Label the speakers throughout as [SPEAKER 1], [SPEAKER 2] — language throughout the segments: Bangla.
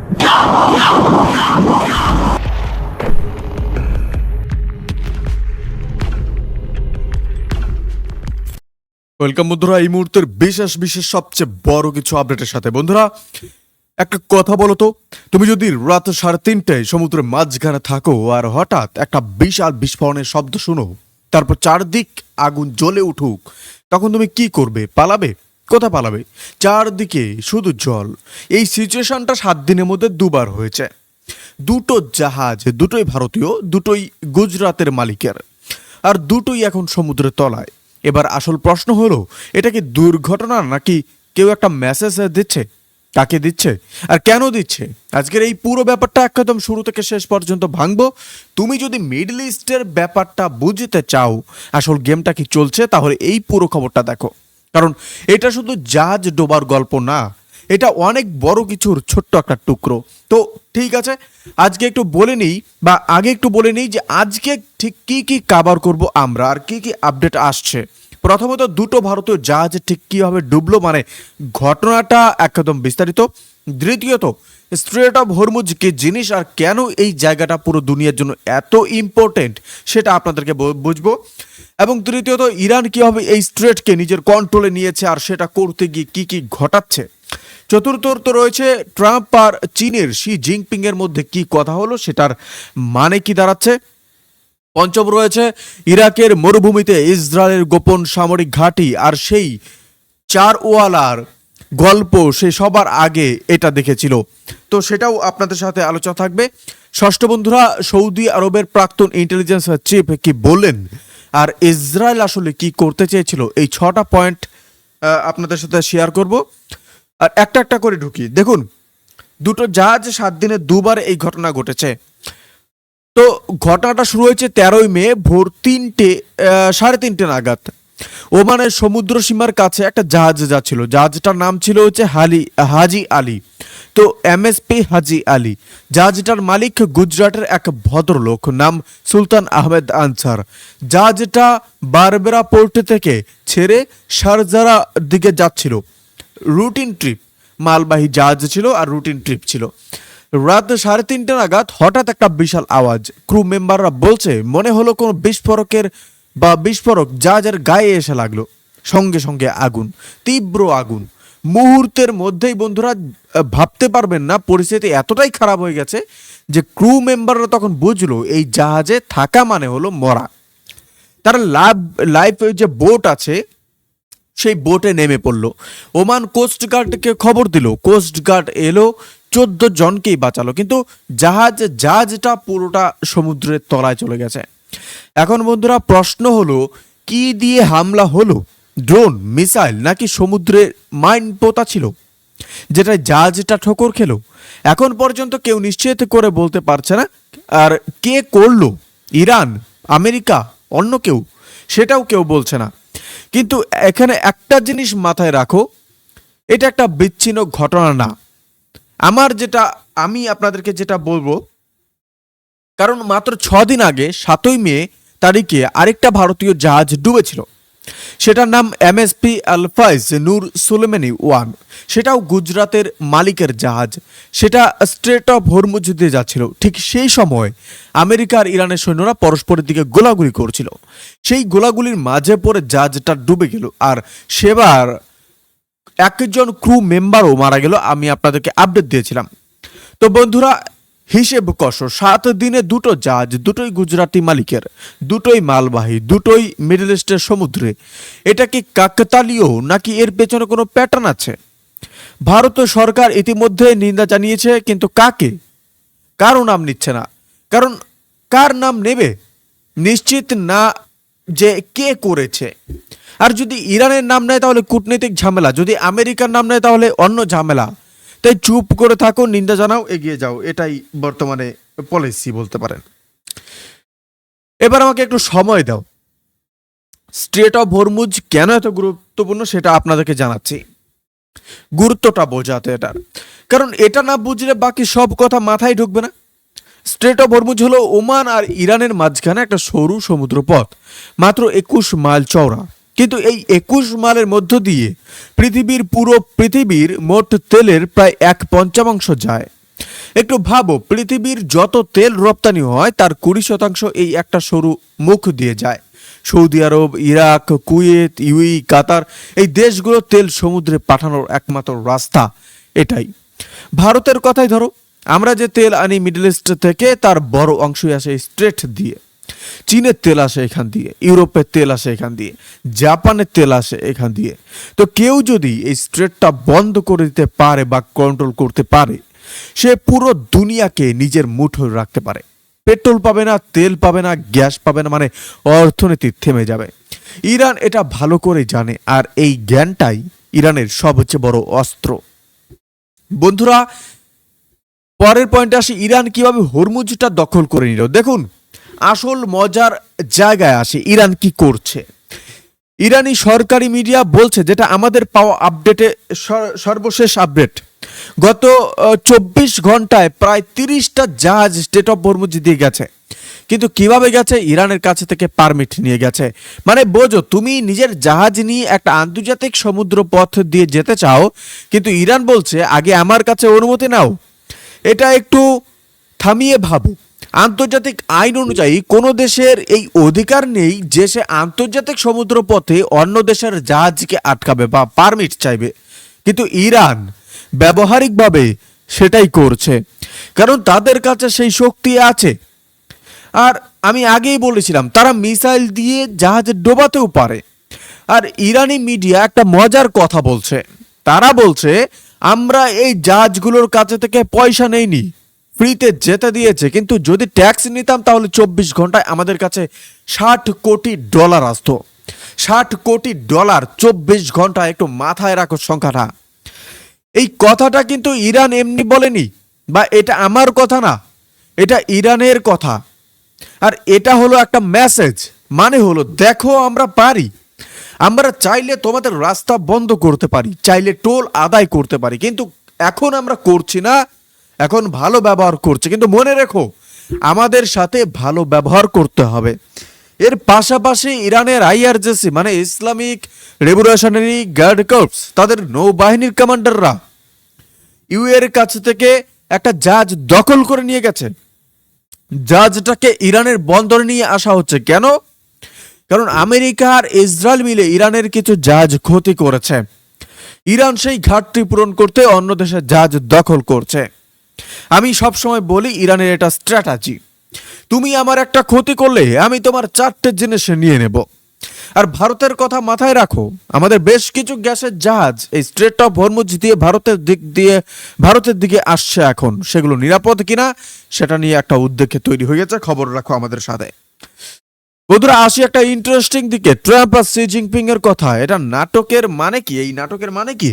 [SPEAKER 1] ওয়েলকাম বন্ধুরা, এই মুহূর্তের বিশেষ সবচেয়ে বড় কিছু আপডেটের সাথে। বন্ধুরা, একটা কথা বলো তো, তুমি যদি রাত 3:30টায় সমুদ্রের মাঝখানে থাকো আর হঠাৎ একটা বিশাল বিস্ফোরণের শব্দ শুনো, তারপর চারদিক আগুন জ্বলে উঠুক, তখন তুমি কি করবে? পালাবে? কোথা পালাবে? চারদিকে শুধু জল। এই সিচুয়েশনটা 7 দিনের মধ্যে দুবার হয়েছে। দুটো জাহাজ, দুটোই ভারতীয়, দুটোই গুজরাটের মালিকের, আর দুটোই এখন সমুদ্রের তলায়। এবার আসল প্রশ্ন হলো, এটা কি দুর্ঘটনা নাকি কেউ একটা মেসেজ দিচ্ছে? কাকে দিচ্ছে আর কেন দিচ্ছে? আজকের এই পুরো ব্যাপারটা একদম শুরু থেকে শেষ পর্যন্ত ভাঙবো। তুমি যদি মিডল ইস্টের ব্যাপারটা বুঝতে চাও, আসল গেমটা কি চলছে, তাহলে এই পুরো খবরটা দেখো। কারণ এটা শুধু জাহাজ ডোবার গল্প না, এটা অনেক বড় কিছুর ছোট্ট একটা টুকরো। তো ঠিক আছে, আজকে একটু বলে নিই, বা আগে একটু বলে নিই যে আজকে ঠিক কি কভার করব আমরা, আর কি আপডেট আসছে। প্রথমত, দুটো ভারতীয় জাহাজ ঠিক কীভাবে ডুবলো, মানে ঘটনাটা একদম বিস্তারিত। দ্বিতীয়ত, স্ট্রেট অফ হরমুজ কি জিনিস আর কেন এই জায়গাটা পুরো দুনিয়ার জন্য এত ইম্পর্টেন্ট, সেটা আপনাদেরকে বুঝবো। এবং তৃতীয়ত, ইরান কীভাবে এই স্ট্রেটকে নিজের কন্ট্রোলে নিয়েছে আর সেটা করতে গিয়ে কি ঘটাচ্ছে। চতুর্থত রয়েছে ট্রাম্প আর চীনের শি জিনপিং এর মধ্যে কি কথা হলো, সেটার মানে কি দাঁড়াচ্ছে। পঞ্চম রয়েছে ইরাকের মরুভূমিতে ইসরায়েলের গোপন সামরিক ঘাঁটি আর সেই চারওয়ালার গল্প, সে সবার আগে এটা দেখেছিল, তো সেটাও আপনাদের সাথে আলোচনা থাকবে। ষষ্ঠ বন্ধুরা, সৌদি আরবের প্রাক্তন ইন্টেলিজেন্স চিফ কি বললেন, আর ইসরায়েল আসলে কি করতে চেয়েছিল, এই 6টা পয়েন্ট আপনাদের সাথে শেয়ার করব। আর একটা করে ঢুকি। দেখুন, দুটো জাহাজ 7 দিনে দুবার এই ঘটনা ঘটেছে। তো ঘটনাটা শুরু হয়েছে 13ই মে ভোর 3:30 নাগাদ। ওমানের সমুদ্র সীমার কাছে একটা জাহাজ যাচ্ছিল, জাহাজটার নাম ছিল হচ্ছে হাজি আলী। তো এমএসপি হাজি আলী। জাহাজটার মালিক গুজরাটের এক ভদ্রলোক, নাম সুলতান আহমেদ আনসার। জাহাজটা বারবেরা পোর্ট থেকে ছেড়ে শারজারা দিকে যাচ্ছিল। রুটিন ট্রিপ, মালবাহী জাহাজ ছিল আর রুটিন ট্রিপ ছিল। রাত 3:30 নাগাদ হঠাৎ একটা বিশাল আওয়াজ। ক্রু মেম্বাররা বলছে মনে হলো কোনো বিস্ফোরক জাহাজের গায়ে এসে লাগলো। সঙ্গে সঙ্গে আগুন, তীব্র আগুন। মুহূর্তের মধ্যেই বন্ধুরা ভাবতে পারবেন না, পরিস্থিতি এতটাই খারাপ হয়ে গেছে যে ক্রু মেম্বাররা তখন বুঝলো এই জাহাজে থাকা মানে হলো মরা। তারা লাইফ যে বোট আছে সেই বোটে নেমে পড়লো। ওমান কোস্টগার্ডকে খবর দিল, কোস্টগার্ড এলো, 14 জনকেই বাঁচালো, কিন্তু জাহাজটা পুরোটা সমুদ্রের তলায় চলে গেছে। এখন বন্ধুরা প্রশ্ন হলো, কি দিয়ে হামলা হলো? ড্রোন, মিসাইল, নাকি সমুদ্রের মাইন পোতা ছিল যেটা জাহাজটা ঠোকর খেলো? এখন পর্যন্ত কেউ নিশ্চিত করে বলতে পারছে না। আর কে করলো, ইরান, আমেরিকা, অন্য কেউ, সেটাও কেউ বলছে না। কিন্তু এখানে একটা জিনিস মাথায় রাখো, এটা একটা বিচ্ছিন্ন ঘটনা না। আমি আপনাদেরকে যেটা বলবো, কারণ মাত্র 6 দিন আগে 7ই মে তারিখে আরেকটা ভারতীয় জাহাজ ডুবেছিল। সেটার নাম এমএসপি আলফাইজ নূর সুলেমানি 1। সেটাও গুজরাটের মালিকের জাহাজ। সেটা স্ট্রেট অফ হরমুজ দিয়ে যাচ্ছিল। ঠিক সেই সময় আমেরিকা আর ইরানের সৈন্যরা পরস্পরের দিকে গোলাগুলি করছিল। সেই গোলাগুলির মাঝে পড়ে জাহাজটা ডুবে গেল, আর সেবার একজন ক্রু মেম্বারও মারা গেল। আমি আপনাদেরকে আপডেট দিয়েছিলাম। তো বন্ধুরা, হিসেব কষো, 7 দিনে দুটো জাহাজ, দুটোই গুজরাটি মালিকের, দুটোই মালবাহী, দুটোই মিডল ইস্টের সমুদ্রে। এটা কি কাকতালীয় নাকি এর পেছনে কোনো প্যাটার্ন আছে? ভারত সরকার ইতিমধ্যে নিন্দা জানিয়েছে, কিন্তু কারো নাম নিচ্ছে না। কারণ কার নাম নেবে নিশ্চিত না যে কে করেছে। আর যদি ইরানের নাম নেয় তাহলে কূটনৈতিক ঝামেলা, যদি আমেরিকার নাম নেয় তাহলে অন্য ঝামেলা। তাই চুপ করে থাকো, নিন্দা জানাও, এগিয়ে যাও, এটাই বর্তমানে পলিসি বলতে পারেন। এবার আমাকে একটু সময় দাও। স্ট্রেট অফ হরমুজ কেন এত গুরুত্বপূর্ণ সেটা আপনাদেরকে জানাচ্ছি, গুরুত্বটা বোঝাতে এটার। কারণ এটা না বুঝলে বাকি সব কথা মাথায় ঢুকবে না। স্ট্রেট অফ হরমুজ হলো ওমান আর ইরানের মাঝখানে একটা সরু সমুদ্র পথ, মাত্র 21 মাইল চওড়া। কিন্তু এই 21 মাইলের মধ্য দিয়ে পুরো পৃথিবীর মোট তেলের প্রায় 1/5 যায়। একটু ভাবো, পৃথিবীর যত তেল রপ্তানি হয় তার 20% এই একটা সরু মুখ দিয়ে যায়। সৌদি আরব, ইরাক, কুয়েত, ইউই, কাতার, এই দেশগুলো তেল সমুদ্রে পাঠানোর একমাত্র রাস্তা এটাই। ভারতের কথাই ধরো, আমরা যে তেল আনি মিডল ইস্ট থেকে তার বড় অংশই আসে স্ট্রেট দিয়ে। চীনের তেল আসে এখান দিয়ে, ইউরোপের তেল আসে এখান দিয়ে, জাপানের তেল আসে এখান দিয়ে। তো কেউ যদি এই স্ট্রেটটা বন্ধ করে দিতে পারে বা কন্ট্রোল করতে পারে, সে পুরো দুনিয়াকে নিজের মুঠোয় রাখতে পারে। পেট্রোল পাবে না, তেল পাবে না, গ্যাস পাবে না, মানে অর্থনীতি থেমে যাবে। ইরান এটা ভালো করে জানে, আর এই জ্ঞানটাই ইরানের সবচেয়ে বড় অস্ত্র। বন্ধুরা, পরের পয়েন্টে আসি, ইরান কিভাবে হরমুজটা দখল করে নিল। দেখুন, আসল মজার জায়গায় আসে, ইরান কি করছে। ইরানি সরকারি মিডিয়া বলছে, যেটা আমাদের পাওয়া আপডেটে সর্বশেষ আপডেট, গত 24 ঘন্টায় প্রায় 30টা জাহাজ স্টেট অফ হরমুজ দিয়ে গেছে। কিন্তু কিভাবে গেছে? ইরানের কাছে থেকে পারমিট নিয়ে গেছে। মানে বোঝো, তুমি নিজের জাহাজ নিয়ে একটা আন্তর্জাতিক সমুদ্র পথ দিয়ে যেতে চাও, কিন্তু ইরান বলছে আগে আমার কাছে অনুমতি নাও। এটা একটু থামিয়ে ভাবো। আন্তর্জাতিক আইন অনুযায়ী কোনো দেশের এই অধিকার নেই যে সে আন্তর্জাতিক সমুদ্র পথে অন্য দেশের জাহাজকে আটকাবে বা পারমিট চাইবে, কিন্তু ইরান ব্যবহারিকভাবে সেটাই করছে, কারণ তাদের কাছে সেই শক্তি আছে। আর আমি আগেই বলেছিলাম, তারা মিসাইল দিয়ে জাহাজে ডোবাতেও পারে। আর ইরানি মিডিয়া একটা মজার কথা বলছে, তারা বলছে আমরা এই জাহাজগুলোর কাছে থেকে পয়সা নেইনি, ফ্রিতে যেতে দিয়েছে, কিন্তু যদি ট্যাক্স নিতাম তাহলে 24 ঘন্টায় আমাদের কাছে $60 কোটি আসতো। $60 কোটি 24 ঘন্টায়, একটু মাথায় রাখো সংখ্যাটা। এই কথাটা কিন্তু ইরান এমনি বলেনি, বা এটা আমার কথা না, এটা ইরানের কথা। আর এটা হলো একটা মেসেজ, মানে হলো দেখো আমরা পারি, আমরা চাইলে তোমাদের রাস্তা বন্ধ করতে পারি, চাইলে টোল আদায় করতে পারি, কিন্তু এখন আমরা করছি না, এখন ভালো ব্যবহার করছে। কিন্তু মনে রেখো, আমাদের সাথে ভালো ব্যবহার করতে হবে। এর পাশাপাশি ইরানের আইআরজিসি মানে ইসলামিক রেভলিউশনারি গার্ড কর্পস, তাদের নৌবাহিনীর কমান্ডাররা ইউ এর কাছে থেকে একটা জাহাজ দখল করে নিয়ে গেছে। জাহাজটাকে ইরানের বন্দরে নিয়ে আসা হচ্ছে। কেন? কারণ আমেরিকা আর ইসরায়েল মিলে ইরানের কিছু জাহাজ ক্ষতি করেছে। ইরান সেই ঘাটতি পূরণ করতে অন্য দেশের জাহাজ দখল করছে। আমি সবসময় বলি, ইরানের এটা স্ট্র্যাটেজি। তুমি আমার একটা ক্ষতি করলে আমি তোমার 4টে জিনিস নিয়ে নেব। আর ভারতের কথা মাথায় রাখো, আমাদের বেশ কিছু গ্যাসের জাহাজ এই স্ট্রেট অফ হরমুজ দিয়ে ভারতের দিকে আসছে। এখন সেগুলো নিরাপদ কিনা সেটা নিয়ে একটা উদ্বেগে তৈরি হয়ে গেছে। খবর রাখো আমাদের সাথে। বন্ধুরা, আসি একটা ইন্টারেস্টিং দিকে, ট্রাম্প আর শি জিনপিং এর কথা। এটা নাটকের মানে কি? এই নাটকের মানে কি?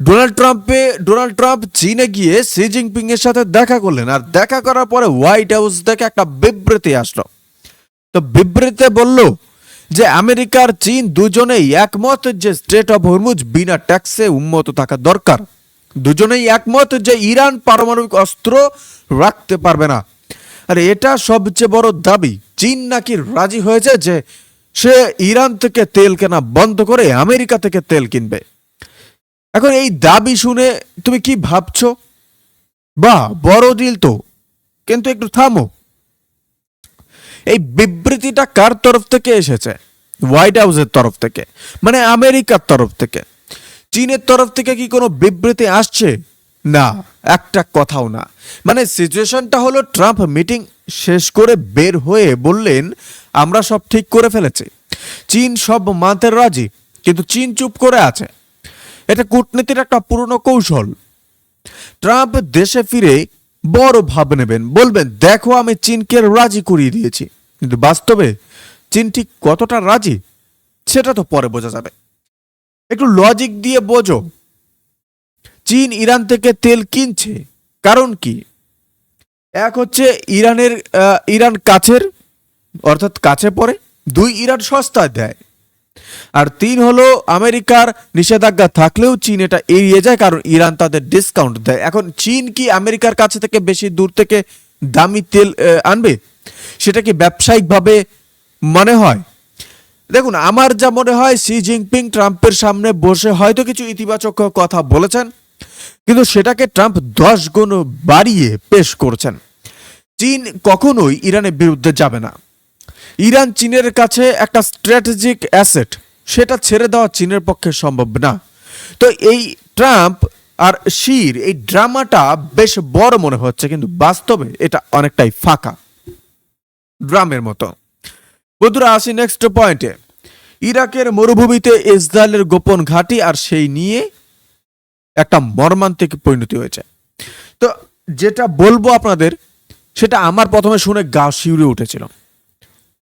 [SPEAKER 1] ডোনাল্ড ট্রাম্প চীনে গিয়ে শি জিনপিং এর সাথে দেখা করলেন, আর দেখা করার পরে হোয়াইট হাউস থেকে একটা বিবৃতি আসলো। তো বিবৃতিতে বলল যে আমেরিকার চীন দুজনেই একমত যে স্ট্রেট অফ হরমুজ বিনা ট্যাক্সে উন্মুক্ত থাকা দরকার। দুজনেই একমত যে ইরান পারমাণবিক অস্ত্র রাখতে পারবে না। আর এটা সবচেয়ে বড় দাবি। চীন নাকি রাজি হয়েছে যে সে ইরান থেকে তেল কেনা বন্ধ করে আমেরিকা থেকে তেল কিনবে। এখন এই দাবি শুনে তুমি কি ভাবছো? বাহ, বড় ডিল তো, কিন্তু একটু থামো। এই বিবৃতিটা কার তরফ থেকে এসেছে? হোয়াইট হাউসের তরফ থেকে, মানে আমেরিকার তরফ থেকে। চীনের তরফ থেকে কি কোনো বিবৃতি আসছে? না, একটা কথাও না। মানে সিচুয়েশনটা হলো, ট্রাম্প মিটিং শেষ করে বের হয়ে বললেন আমরা সব ঠিক করে ফেলেছি, চীন সব মানতে রাজি, কিন্তু চীন চুপ করে আছে। এটা কূটনীতির একটা পুরনো কৌশল। ট্রাম্প দেশে ফিরে বড় ভাব নেবেন, বলবেন দেখো আমি চীনকে রাজি করিয়ে দিয়েছি, কিন্তু বাস্তবে চীন ঠিক কতটা রাজি সেটা তো পরে বোঝা যাবে। একটু লজিক দিয়ে বোঝো। চীন ইরান থেকে তেল কিনছে, কারণ কি? এক হচ্ছে ইরান কাছের, অর্থাৎ কাছে পড়ে। 2, ইরান সস্তায় দেয়। আর 3 হলো আমেরিকার নিষেধাজ্ঞা থাকলেও চীন এটা এড়িয়ে যায়, কারণ ইরান তাদের ডিসকাউন্ট দেয়। এখন চীন কি আমেরিকার কাছে থেকে বেশি দূর থেকে দামি তেল আনবে? সেটা কি ব্যবসায়িকভাবে মনে হয়? দেখুন, আমার যা মনে হয়, শি জিনপিং ট্রাম্পের সামনে বসে হয়তো কিছু ইতিবাচক কথা বলেছেন, কিন্তু সেটাকে ট্রাম্প 10 গুণ বাড়িয়ে পেশ করছেন। চীন কখনোই ইরানের বিরুদ্ধে যাবে না। ইরান চীনের কাছে একটা স্ট্র্যাটেজিক অ্যাসেট, সেটা ছেড়ে দেওয়া চীনের পক্ষে সম্ভব না। তো এই ট্রাম্প আর শির এই ড্রামাটা বেশ বড় মনে হচ্ছে, কিন্তু বাস্তবে এটা অনেকটাই ফাঁকা ড্রামের মতো। বন্ধুরা, আসি নেক্সট পয়েন্টে। ইরাকের মরুভূমিতে ইসরায়েলের গোপন ঘাঁটি, আর সেই নিয়ে একটা মর্মান্তিক পরিণতি হয়েছে। তো যেটা বলবো আপনাদের, সেটা আমার প্রথমে শুনে গা শিউরে উঠেছিল।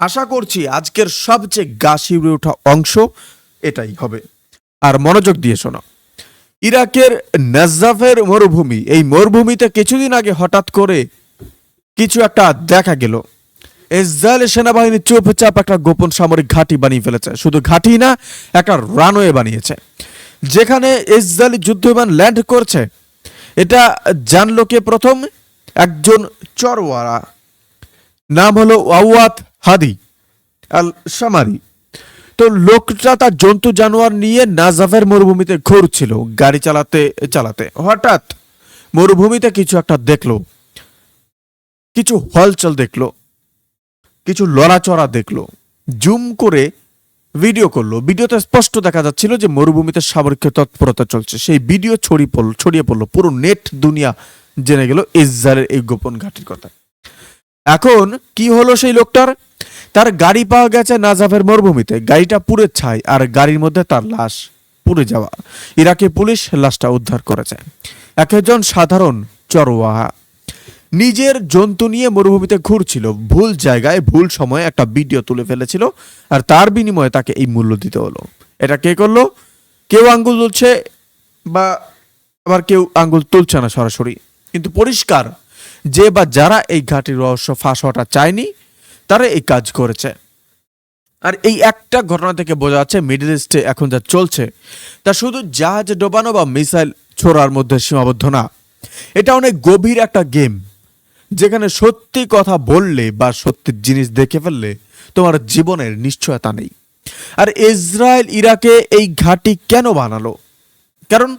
[SPEAKER 1] আশা করছি আজকের সবচেয়ে গা শিউরে ওঠা অংশ এটাই হবে। আর মনোযোগ দিয়ে শোনো। ইরাকের নাজাফের মরুভূমি, এই মরুভূমিতে কিছুদিন আগে হঠাৎ করে কিছু একটা দেখা গেল। ইসরায়েলের সেনাবাহিনী চুপচাপ একটা গোপন সামরিক ঘাঁটি বানিয়ে ফেলেছে। শুধু ঘাঁটি না, একটা রানওয়ে বানিয়েছে, যেখানে ইসরায়েলি যুদ্ধবিমান ল্যান্ড করছে। এটা জানলো কে প্রথম? একজন চরওয়ারা, নাম হলো আওয়াত হাদি আল সামারি। তো লোকটা তার জন্তু জানোয়ার নিয়ে নাজাফের মরুভূমিতে ঘুরছিল। গাড়ি চালাতে চালাতে হঠাৎ মরুভূমিতে কিছু একটা দেখলো, কিছু হলচল দেখলো, কিছু লড়াচড়া দেখলো। জুম করে ভিডিও করলো। ভিডিওতে স্পষ্ট দেখা যাচ্ছিল যে মরুভূমিতে সামরিক তৎপরতা চলছে। সেই ভিডিও ছড়িয়ে পড়লো, পুরো নেট দুনিয়া জেনে গেল ইসরায়েলের এই গোপন ঘাঁটির কথা। এখন কি হলো সেই লোকটার? তার গাড়ি পাওয়া গেছে নাজাফের মরুভূমিতে। গাড়িটা পুড়ে ছাই, আর গাড়ির মধ্যে তার লাশ পুড়ে যাওয়া। ইরাকি পুলিশ লাশটা উদ্ধার করেছে। একজন সাধারণ চরওয়াহা নিজের জন্তু নিয়ে মরুভূমিতে ঘুরছিল, ভুল জায়গায় ভুল সময়ে একটা ভিডিও তুলে ফেলেছিল, আর তার বিনিময়ে তাকে এই মূল্য দিতে হলো। এটা কে করলো? কেউ আঙ্গুল তুলছে, বা আবার কেউ আঙ্গুল তুলছে না সরাসরি, কিন্তু পরিষ্কার যে বা যারা এই ঘাঁটির রহস্য ফাঁস হওয়াটা চায়নি, তারা এই কাজ করেছে। আর এই একটা ঘটনা থেকে বোঝা যাচ্ছে মিডল ইস্টে এখন যা চলছে তা শুধু জাহাজ ডোবানো বা মিসাইল ছোড়ার মধ্যে সীমাবদ্ধ না। এটা অনেক গভীর একটা গেম, যেখানে সত্যি কথা বললে বা সত্যি জিনিস দেখে ফেললে তোমার জীবনের নিশ্চয়তা নেই। আর ইসরায়েল ইরাকে এই ঘাঁটি কেন বানালো? কারণ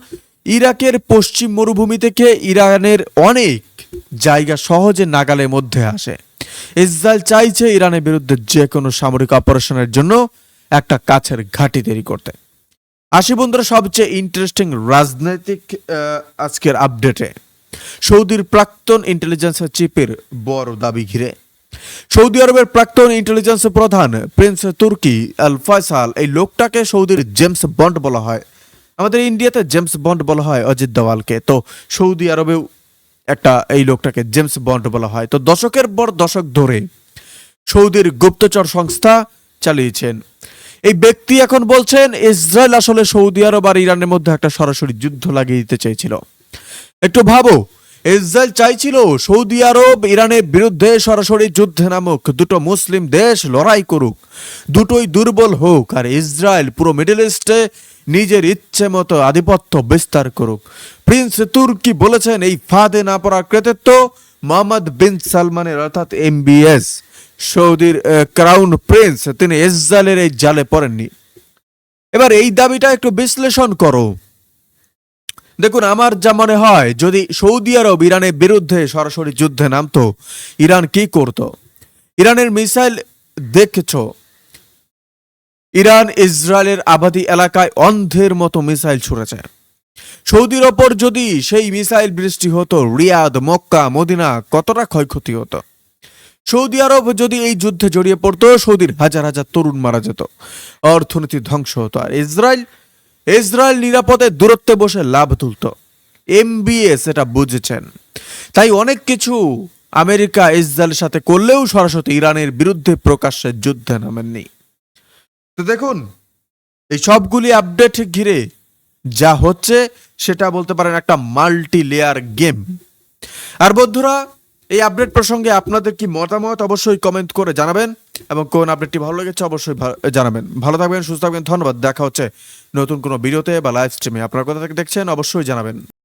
[SPEAKER 1] ইরাকের পশ্চিম মরুভূমি থেকে ইরানের অনেক জায়গা সহজে নাগালের মধ্যে আসে। ইসরায়েল চাইছে ইরানের বিরুদ্ধে যে কোনো সামরিক অপারেশনের জন্য একটা কাছের ঘাঁটি তৈরি করতে। আসি বন্ধুরা সবচেয়ে ইন্টারেস্টিং রাজনৈতিক আজকের আপডেটে। সৌদির প্রাক্তন ইন্টেলিজেন্স চিফের বড় দাবি ঘিরে। সৌদি আরবের প্রাক্তন ইন্টেলিজেন্স প্রধান প্রিন্স তুর্কি আল ফয়সাল, এই লোকটাকে সৌদির জেমস বন্ড বলা হয়। আমাদের ইন্ডিয়াতে জেমস বন্ড বলা হয় অজিত দোভালকে, তো সৌদি আরবেও একটা এই লোকটাকে জেমস বন্ড বলা হয়। তো দশকের পর দশক ধরে সৌদির গুপ্তচর সংস্থা চালিয়েছেন। এই ব্যক্তি এখন বলছেন ইসরায়েল আসলে সৌদি আরব আর ইরানের মধ্যে একটা সরাসরি যুদ্ধ লাগিয়ে দিতে চেয়েছিল। একটু ভাবো, ইসরায়েল চাইছিল সৌদি আরব ইরানের বিরুদ্ধে সরাসরি যুদ্ধে নামুক, দুটো মুসলিম দেশ লড়াই করুক, দুটোই দুর্বল হোক, আর ইসরায়েল পুরো মিডল ইস্টে নিজের ইচ্ছে মতো আধিপত্য বিস্তার করুক। প্রিন্স তুর্কি বলেছেন এই ফাঁদে না পড়ার কৃতিত্ব মোহাম্মদ বিন সালমানের, অর্থাৎ MBS সৌদির ক্রাউন প্রিন্স, তিনি ইসরায়েলের এই জালে পড়েননি। এবার এই দাবিটা একটু বিশ্লেষণ করো। দেখুন, আমার যা মনে হয়, যদি সৌদি আরব ইরানের বিরুদ্ধে সরাসরি যুদ্ধে নামতো, ইরান কি করত? ইরানের মিসাইল দেখেছ, ইরান ইসরায়েলের আবাদি এলাকায় অন্ধের মতো মিসাইল ছুড়েছে। সৌদির ওপর যদি সেই মিসাইল বৃষ্টি হতো, রিয়াদ, মক্কা, মদিনা কতটা ক্ষয়ক্ষতি হতো। সৌদি আরব যদি এই যুদ্ধে জড়িয়ে পড়তো, সৌদির হাজার হাজার তরুণ মারা যেত, অর্থনীতি ধ্বংস হতো, আর ইসরায়েল নিরাপদে দূরত্বে বসে লাভ তুলত। MBS এটা বুঝেছেন। তাই অনেক কিছু আমেরিকা ইসরায়েলের সাথে করলেও সরাসরি ইরানের বিরুদ্ধে প্রকাশ্যে যুদ্ধে নামেননি। তো দেখুন, এই সবগুলি আপডেট ঘিরে যা হচ্ছে সেটা বলতে পারেন একটা মাল্টি লেয়ার গেম। আর বন্ধুরা, এই আপডেট প্রসঙ্গে আপনাদের কি মতামত অবশ্যই কমেন্ট করে জানাবেন, এবং কোন আপডেটটি ভালো লেগেছে অবশ্যই জানাবেন। ভালো থাকবেন, সুস্থ থাকবেন, ধন্যবাদ। দেখা হচ্ছে নতুন কোনো ভিডিওতে বা লাইভ স্ট্রিমে। আপনারা কোথা থেকে দেখছেন অবশ্যই জানাবেন।